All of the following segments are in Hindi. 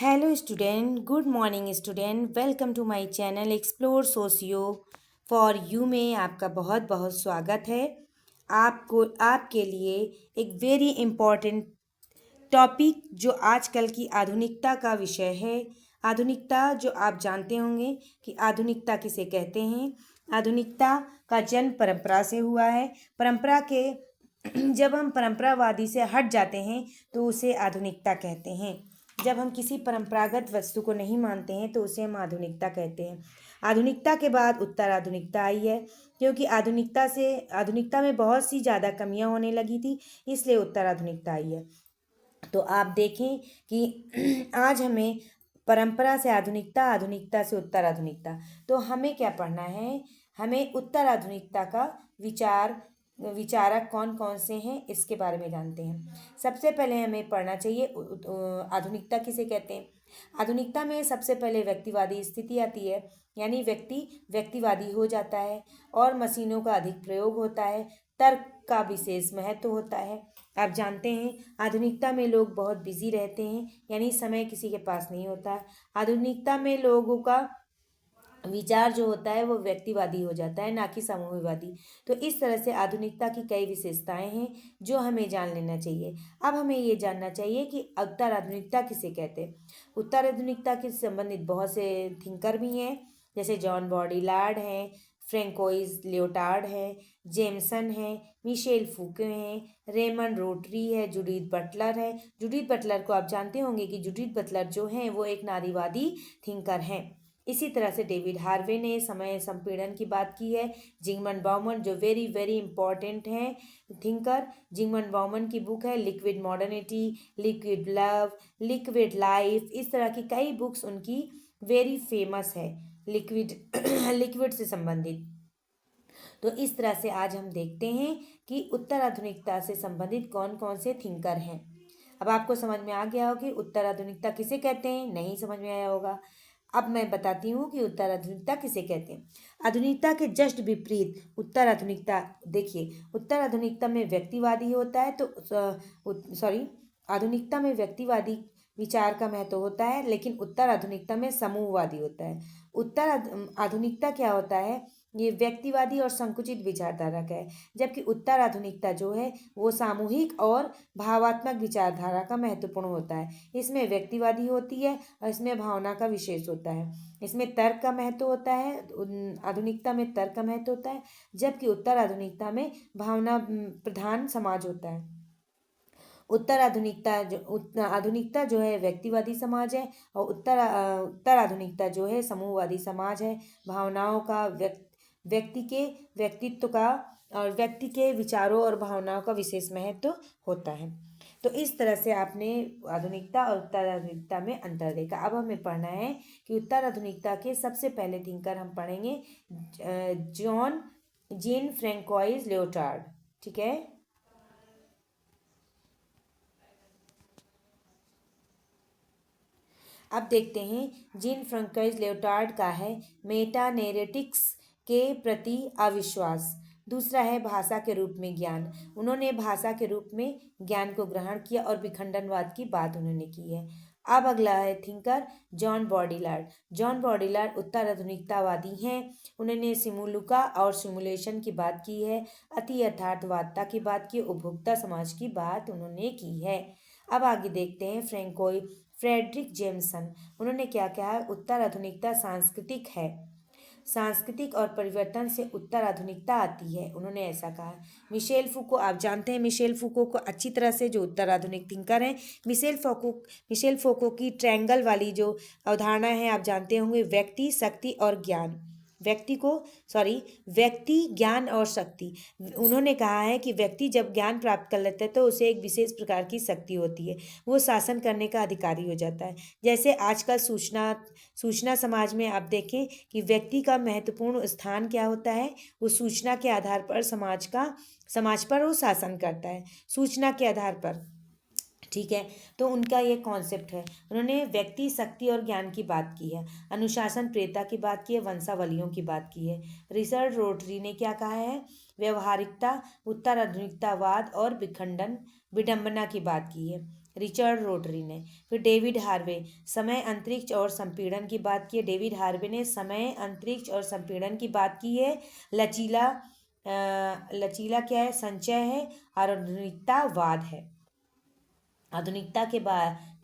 Hello student, good morning student. Welcome to my channel explore socio for you में आपका बहुत बहुत स्वागत है। आपके लिए एक वेरी इम्पॉर्टेंट टॉपिक जो आजकल की आधुनिकता का विषय है। आधुनिकता जो आप जानते होंगे कि आधुनिकता किसे कहते हैं। आधुनिकता का जन्म परंपरा से हुआ है। परंपरा के जब हम परंपरावादी से हट जाते हैं तो उसे आधुनिकता कहते हैं। जब हम किसी परंपरागत वस्तु को नहीं मानते हैं तो उसे हम आधुनिकता कहते हैं। आधुनिकता के बाद उत्तर आधुनिकता आई है, क्योंकि आधुनिकता में बहुत सी ज़्यादा कमियां होने लगी थी, इसलिए उत्तर आधुनिकता आई है। तो आप देखें कि आज हमें परंपरा से आधुनिकता, आधुनिकता से उत्तर आधुनिकता, तो हमें क्या पढ़ना है। हमें उत्तर आधुनिकता का विचारक कौन कौन से हैं इसके बारे में जानते हैं। सबसे पहले हमें पढ़ना चाहिए आधुनिकता किसे कहते हैं। आधुनिकता में सबसे पहले व्यक्तिवादी स्थिति आती है, यानी व्यक्तिवादी हो जाता है और मशीनों का अधिक प्रयोग होता है। तर्क का विशेष महत्व होता है। आप जानते हैं आधुनिकता में लोग बहुत बिजी रहते हैं, यानी समय किसी के पास नहीं होता है। आधुनिकता में लोगों का विचार जो होता है वो व्यक्तिवादी हो जाता है, ना कि समूहवादी। तो इस तरह से आधुनिकता की कई विशेषताएं हैं जो हमें जान लेना चाहिए। अब हमें ये जानना चाहिए कि उत्तर आधुनिकता किसे कहते हैं। उत्तर आधुनिकता के संबंधित बहुत से थिंकर भी हैं, जैसे जॉन बॉडीलार्ड हैं, फ्रेंकोइस लियोटार्ड है, जेमसन है, मिशेल फूके हैं, रेमंड रोटरी है, जूडिथ बटलर है। जूडिथ बटलर को आप जानते होंगे कि जूडिथ बटलर जो हैं वो एक नारीवादी थिंकर हैं। इसी तरह से डेविड हार्वे ने समय संपीड़न की बात की है। जिगमंड बाउमन जो वेरी वेरी इंपॉर्टेंट हैं थिंकर। जिगमंड बाउमन की बुक है liquid modernity, liquid love, liquid life, इस तरह की कई बुक्स उनकी वेरी फेमस है लिक्विड लिक्विड से संबंधित। तो इस तरह से आज हम देखते हैं कि उत्तर आधुनिकता से संबंधित कौन कौन से थिंकर हैं। अब आपको समझ में आ गया हो कि उत्तर आधुनिकता किसे कहते हैं, नहीं समझ में आया होगा। अब मैं बताती हूँ कि उत्तर आधुनिकता किसे कहते हैं। आधुनिकता के जस्ट विपरीत उत्तर आधुनिकता, देखिए उत्तर आधुनिकता में व्यक्तिवादी होता है, तो सॉरी, आधुनिकता में व्यक्तिवादी विचार का महत्व होता है, लेकिन उत्तर आधुनिकता में समूहवादी होता है। आधुनिकता क्या होता है, ये व्यक्तिवादी और संकुचित विचारधारा का है, जबकि उत्तर आधुनिकता जो है वो सामूहिक और भावात्मक विचारधारा का महत्वपूर्ण होता है। इसमें व्यक्तिवादी होती है और इसमें भावना का विशेष होता है। इसमें तर्क का महत्व होता है, आधुनिकता में तर्क का महत्व होता है, जबकि उत्तर आधुनिकता में भावना प्रधान समाज होता है। आधुनिकता जो है व्यक्तिवादी समाज है, और उत्तर आधुनिकता जो है समूहवादी समाज है। भावनाओं का व्यक्ति के व्यक्तित्व का और व्यक्ति के विचारों और भावनाओं का विशेष महत्व होता है। तो इस तरह से आपने आधुनिकता और उत्तर आधुनिकता में अंतर देखा। अब हमें पढ़ना है कि उत्तर आधुनिकता के सबसे पहले थिंकर हम पढ़ेंगे जीन फ्रेंकोइस लियोटार्ड। ठीक है। अब देखते हैं जीन फ्रेंकोइस लियोटार्ड का है मेटानेरेटिक्स के प्रति अविश्वास। दूसरा है भाषा के रूप में ज्ञान। उन्होंने भाषा के रूप में ज्ञान को ग्रहण किया और विखंडनवाद की बात उन्होंने की है। अब अगला है थिंकर जॉन बॉडीलार्ड। जॉन बॉडीलार्ड उत्तर आधुनिकतावादी हैं। उन्होंने सिमुलुका और सिमुलेशन की बात की है, अति यथार्थवादिता की बात की, उपभोक्ता समाज की बात उन्होंने की है। अब आगे देखते हैं फ्रेडरिक जेमसन। उन्होंने क्या कहा, उत्तर आधुनिकता सांस्कृतिक और परिवर्तन से उत्तर आधुनिकता आती है, उन्होंने ऐसा कहा। मिशेल फूको, आप जानते हैं मिशेल फूको को अच्छी तरह से, जो उत्तर आधुनिक थिंकर हैं। मिशेल फूको की ट्रायंगल वाली जो अवधारणा है आप जानते होंगे, व्यक्ति, शक्ति और ज्ञान। व्यक्ति, ज्ञान और शक्ति। उन्होंने कहा है कि व्यक्ति जब ज्ञान प्राप्त कर लेता है तो उसे एक विशेष प्रकार की शक्ति होती है, वो शासन करने का अधिकारी हो जाता है। जैसे आजकल सूचना समाज में आप देखें कि व्यक्ति का महत्वपूर्ण स्थान क्या होता है, वो सूचना के आधार पर समाज पर वो शासन करता है, सूचना के आधार पर। ठीक है, तो उनका ये कॉन्सेप्ट है। उन्होंने व्यक्ति, शक्ति और ज्ञान की बात की है, अनुशासन, प्रेरता की बात की है, वंशावलियों की बात की है। रिचर्ड रोटरी ने क्या कहा है, व्यवहारिकता, उत्तर आधुनिकतावाद और विडंबना की बात की है। रिचर्ड रोटरी ने। फिर डेविड हार्वे, समय, अंतरिक्ष और संपीड़न की बात की है। डेविड हार्वे ने समय, अंतरिक्ष और संपीड़न की बात की है। लचीला लचीला क्या है, संचय है। और आधुनिकतावाद है। आधुनिकता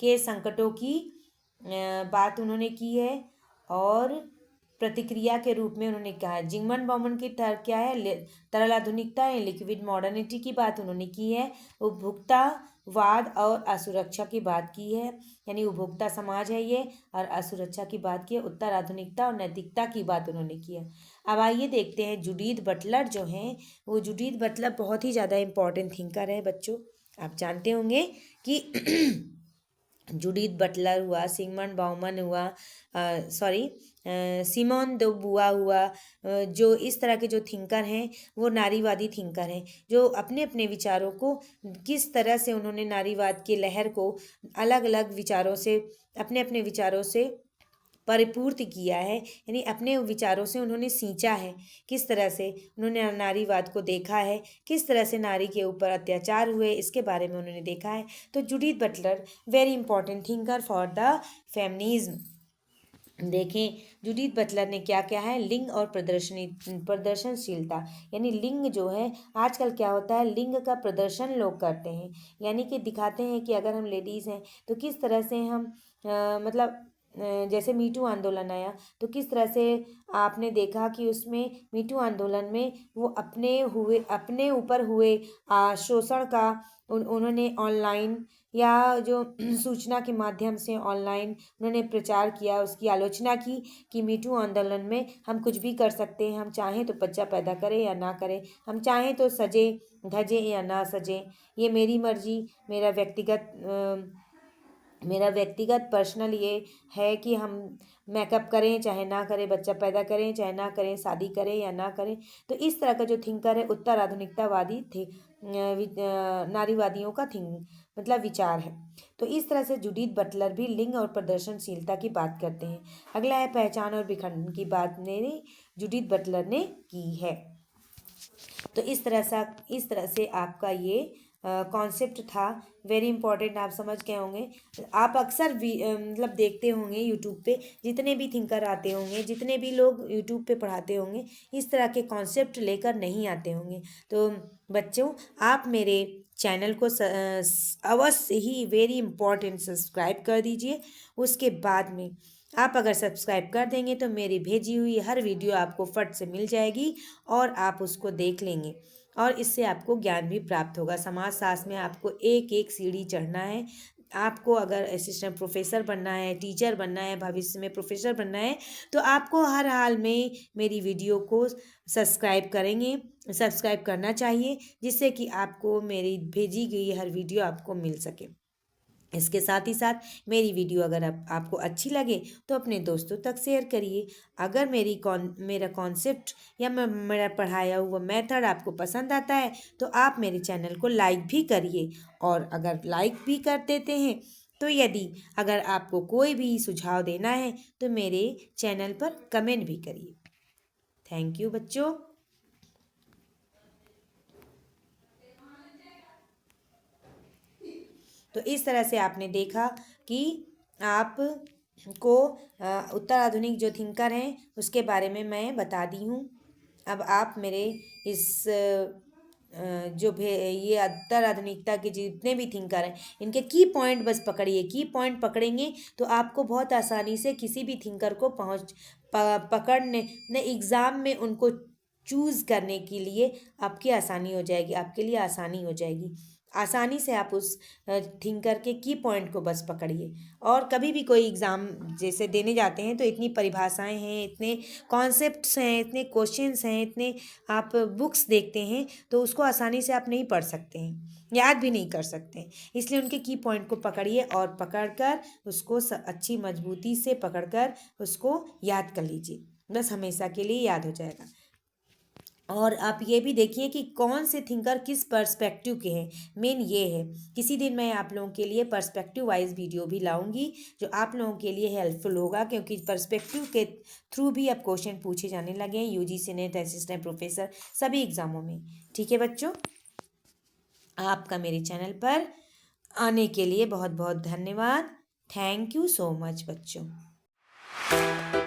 के संकटों की बात उन्होंने की है। और प्रतिक्रिया के रूप में उन्होंने कहा है। जिंगमन बॉमन की क्या है, तरल आधुनिकता है, लिक्विड मॉडर्निटी की बात उन्होंने की है। उपभोक्तावाद और असुरक्षा की बात की है, यानी उपभोक्ता समाज है ये, और असुरक्षा की बात की है। उत्तर आधुनिकता और नैतिकता की बात उन्होंने की है। अब आइए देखते हैं जूडिथ बटलर जो हैं, वो जूडिथ बटलर बहुत ही ज़्यादा इम्पोर्टेंट थिंकर है बच्चों। आप जानते होंगे कि जूडिथ बटलर हुआ, सिगमंड बाउमन हुआ, सॉरी सिमोन दे बुआ हुआ, जो इस तरह के जो थिंकर हैं वो नारीवादी थिंकर हैं, जो अपने अपने विचारों को किस तरह से उन्होंने नारीवाद की लहर को अलग अलग विचारों से, अपने अपने विचारों से परिपूर्ति किया है, यानी अपने विचारों से उन्होंने सींचा है। किस तरह से उन्होंने नारीवाद को देखा है, किस तरह से नारी के ऊपर अत्याचार हुए, इसके बारे में उन्होंने देखा है। तो Judith Butler very important thinker for the feminism. देखें जूडिथ बटलर ने क्या क्या है, लिंग और प्रदर्शनशीलता, यानी लिंग जो है, आजकल क्या होता है, लिंग का प्रदर्शन लोग करते हैं, यानी कि दिखाते हैं कि अगर हम लेडीज़ हैं तो किस तरह से हम मतलब जैसे मीटू आंदोलन आया तो किस तरह से आपने देखा कि उसमें मीटू आंदोलन में वो अपने ऊपर हुए शोषण का उन्होंने ऑनलाइन या जो सूचना के माध्यम से ऑनलाइन उन्होंने प्रचार किया, उसकी आलोचना की कि मीटू आंदोलन में हम कुछ भी कर सकते हैं, हम चाहें तो बच्चा पैदा करें या ना करें, हम चाहें तो सजे धजे या ना सजें, ये मेरी मर्जी, मेरा व्यक्तिगत पर्सनल ये है कि हम मेकअप करें चाहे ना करें, बच्चा पैदा करें चाहे ना करें, शादी करें या ना करें। तो इस तरह का जो थिंकर है उत्तर आधुनिकतावादी थे, नारीवादियों का मतलब विचार है। तो इस तरह से जूडिथ बटलर भी लिंग और प्रदर्शनशीलता की बात करते हैं। अगला है पहचान और विखंडन की बात मेरी जूडिथ बटलर ने की है। तो इस तरह से आपका ये कॉन्सेप्ट था, वेरी इंपॉर्टेंट, आप समझ गए होंगे। आप अक्सर मतलब देखते होंगे यूट्यूब पे जितने भी थिंकर आते होंगे, जितने भी लोग यूट्यूब पे पढ़ाते होंगे, इस तरह के कॉन्सेप्ट लेकर नहीं आते होंगे। तो बच्चों आप मेरे चैनल को अवश्य ही वेरी इंपॉर्टेंट सब्सक्राइब कर दीजिए। उसके बाद में आप अगर सब्सक्राइब कर देंगे तो मेरी भेजी हुई हर वीडियो आपको फट से मिल जाएगी और आप उसको देख लेंगे, और इससे आपको ज्ञान भी प्राप्त होगा। समाजशास्त्र में आपको एक एक सीढ़ी चढ़ना है। आपको अगर असिस्टेंट प्रोफेसर बनना है, टीचर बनना है, भविष्य में प्रोफेसर बनना है, तो आपको हर हाल में मेरी वीडियो को सब्सक्राइब करना चाहिए, जिससे कि आपको मेरी भेजी गई हर वीडियो आपको मिल सके। इसके साथ ही साथ मेरी वीडियो अगर आपको अच्छी लगे तो अपने दोस्तों तक शेयर करिए। अगर मेरा कॉन्सेप्ट या मेरा पढ़ाया हुआ मेथड आपको पसंद आता है तो आप मेरे चैनल को लाइक भी करिए, और अगर लाइक भी कर देते हैं तो अगर आपको कोई भी सुझाव देना है तो मेरे चैनल पर कमेंट भी करिए। थैंक यू बच्चों। तो इस तरह से आपने देखा कि आप को उत्तर आधुनिक जो थिंकर हैं उसके बारे में मैं बता दी हूँ। अब आप मेरे इस ये उत्तर आधुनिकता के जितने भी थिंकर हैं इनके की पॉइंट बस पकड़िए। की पॉइंट पकड़ेंगे तो आपको बहुत आसानी से किसी भी थिंकर को पकड़ने एग्ज़ाम में उनको चूज़ करने के लिए आपकी आसानी हो जाएगी, आपके लिए आसानी हो जाएगी। आसानी से आप उस थिंकर के की पॉइंट को बस पकड़िए। और कभी भी कोई एग्ज़ाम जैसे देने जाते हैं तो इतनी परिभाषाएं हैं, इतने कॉन्सेप्ट्स हैं, इतने क्वेश्चंस हैं, इतने आप बुक्स देखते हैं तो उसको आसानी से आप नहीं पढ़ सकते हैं, याद भी नहीं कर सकते हैं। इसलिए उनके की पॉइंट को पकड़िए और पकड़कर उसको अच्छी मजबूती से पकड़कर उसको याद कर लीजिए, बस हमेशा के लिए याद हो जाएगा। और आप ये भी देखिए कि कौन से थिंकर किस पर्सपेक्टिव के हैं, मेन ये है। किसी दिन मैं आप लोगों के लिए पर्सपेक्टिव वाइज वीडियो भी लाऊंगी जो आप लोगों के लिए हेल्पफुल होगा, क्योंकि पर्सपेक्टिव के थ्रू भी अब क्वेश्चन पूछे जाने लगे हैं यूजीसी नेट, असिस्टेंट प्रोफेसर सभी एग्जामों में। ठीक है बच्चों, आपका मेरे चैनल पर आने के लिए बहुत बहुत धन्यवाद। थैंक यू सो मच बच्चों।